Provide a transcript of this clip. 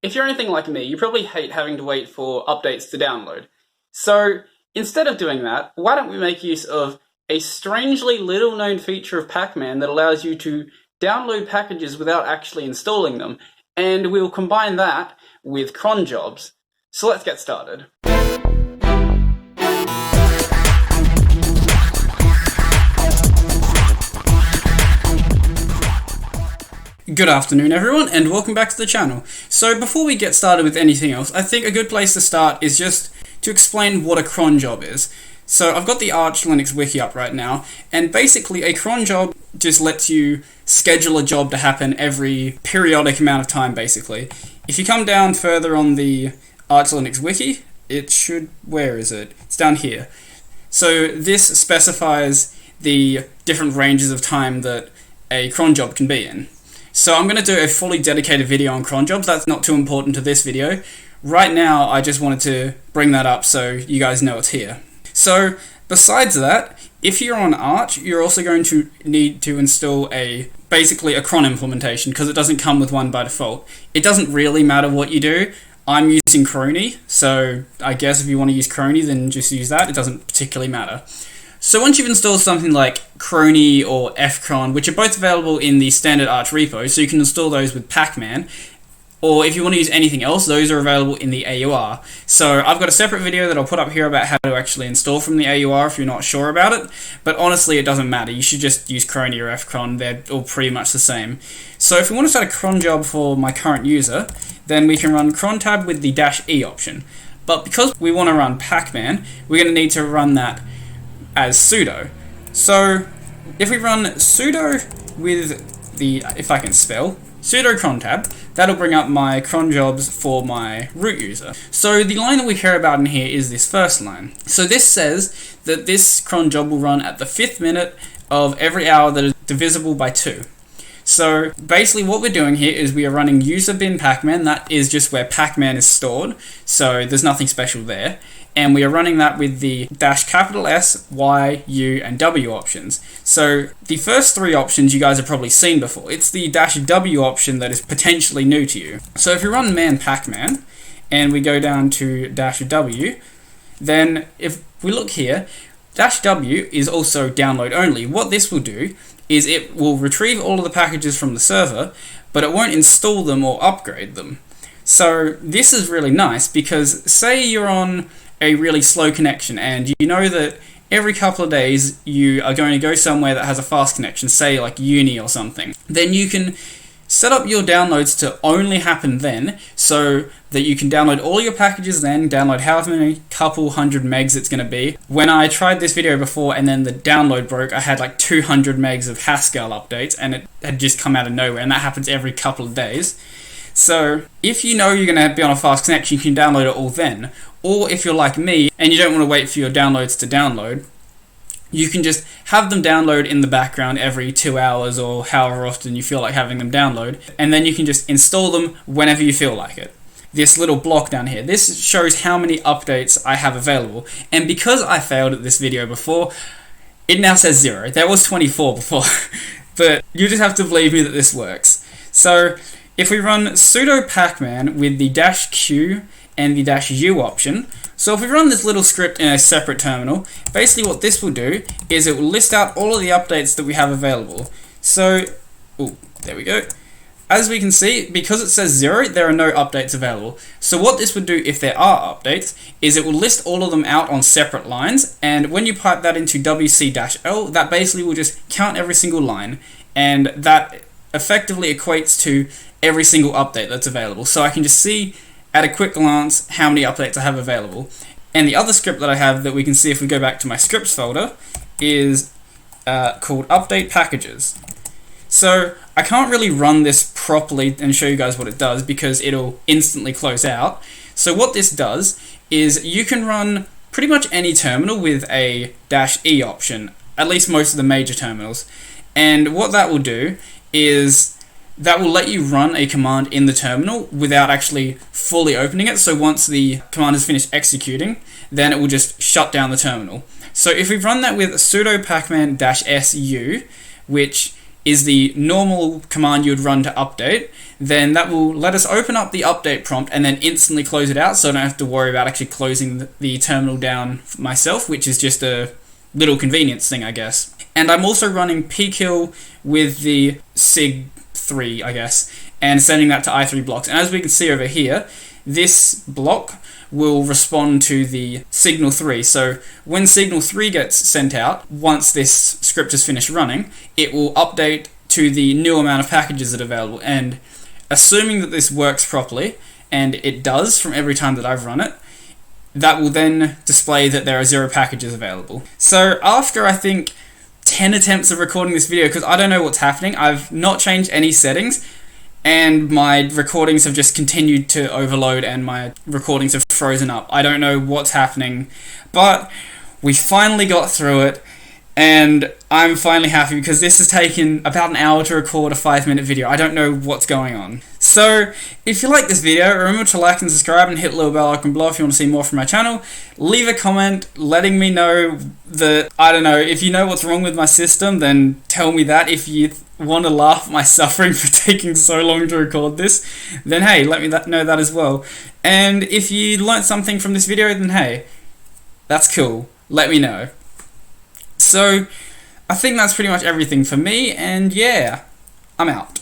If you're anything like me, you probably hate having to wait for updates to download. So instead of doing that, why don't we make use of a strangely little known feature of Pacman that allows you to download packages without actually installing them, and we'll combine that with cron jobs. So let's get started. Good afternoon everyone, and welcome back to the channel. So before we get started with anything else, I think a good place to start is just to explain what a cron job is. So I've got the Arch Linux wiki up right now, and basically a cron job just lets you schedule a job to happen every periodic amount of time, basically. If you come down further on the Arch Linux wiki, it should, where is it? It's down here. So this specifies the different ranges of time that a cron job can be in. So I'm going to do a fully dedicated video on cron jobs. That's not too important to this video. Right now, I just wanted to bring that up so you guys know it's here. So besides that, if you're on Arch, you're also going to need to install basically a cron implementation because it doesn't come with one by default. It doesn't really matter what you do. I'm using Crony, so I guess if you want to use Crony, then just use that. It doesn't particularly matter. So once you've installed something like Crony or fcron, which are both available in the standard Arch repo, so you can install those with Pacman, or if you want to use anything else, those are available in the AUR. So I've got a separate video that I'll put up here about how to actually install from the AUR if you're not sure about it, but honestly it doesn't matter. You should just use Crony or fcron, they're all pretty much the same. So if we want to start a cron job for my current user, then we can run cron tab with the -e option. But because we want to run Pacman, we're going to need to run that as sudo. So if we run sudo with the, if I can spell, sudo cron tab, that'll bring up my cron jobs for my root user. So the line that we care about in here is this first line. So this says that this cron job will run at the 5th minute of every hour that is divisible by 2. So basically what we're doing here is we are running user bin pacman. That is just where pacman is stored, so there's nothing special there. And we are running that with the -S, Y, U, and W options. So the first three options you guys have probably seen before. It's the -W option that is potentially new to you. So if we run man pacman, and we go down to -W, then if we look here, -W is also download only. What this will do is it will retrieve all of the packages from the server, but it won't install them or upgrade them. So this is really nice because say you're on a really slow connection and you know that every couple of days you are going to go somewhere that has a fast connection, say like uni or something, then you can set up your downloads to only happen then, so that you can download all your packages then, download however many couple hundred megs it's going to be. When I tried this video before and then the download broke, I had like 200 megs of Haskell updates and it had just come out of nowhere, and that happens every couple of days. So if you know you're going to be on a fast connection, you can download it all then. Or if you're like me and you don't want to wait for your downloads to download, you can just have them download in the background every 2 hours or however often you feel like having them download, and then you can just install them whenever you feel like it. This little block down here, this shows how many updates I have available, and because I failed at this video before, it now says 0. There was 24 before, but you just have to believe me that this works. So if we run sudo pacman with the -q and the -u option, so if we run this little script in a separate terminal, basically what this will do is it will list out all of the updates that we have available. So, there we go. As we can see, because it says 0, there are no updates available. So what this would do if there are updates is it will list all of them out on separate lines, and when you pipe that into wc-l, that basically will just count every single line, and that effectively equates to every single update that's available. So I can just see at a quick glance how many updates I have available. And the other script that I have that we can see if we go back to my scripts folder is called update packages. So I can't really run this properly and show you guys what it does because it'll instantly close out. So what this does is you can run pretty much any terminal with a -e option, at least most of the major terminals. And what that will do is that will let you run a command in the terminal without actually fully opening it. So once the command is finished executing, then it will just shut down the terminal. So if we run that with sudo pacman -su, which is the normal command you would run to update, then that will let us open up the update prompt and then instantly close it out, so I don't have to worry about actually closing the terminal down myself, which is just a little convenience thing, I guess. And I'm also running pkill with the sig3, I guess, and sending that to i3 blocks. And as we can see over here, this block will respond to the signal 3. So when signal 3 gets sent out, once this script is finished running, it will update to the new amount of packages that are available. And assuming that this works properly, and it does from every time that I've run it, that will then display that there are 0 packages available. So after, I think, 10 attempts of recording this video, because I don't know what's happening, I've not changed any settings, and my recordings have just continued to overload and my recordings have frozen up. I don't know what's happening, but we finally got through it, and I'm finally happy because this has taken about an hour to record a 5-minute video. I don't know what's going on. So, if you like this video, remember to like and subscribe and hit the little bell icon below if you want to see more from my channel. Leave a comment letting me know that, I don't know, if you know what's wrong with my system, then tell me that. If you want to laugh at my suffering for taking so long to record this, then hey, let me know that as well. And if you learnt something from this video, then hey, that's cool. Let me know. So, I think that's pretty much everything for me, and yeah, I'm out.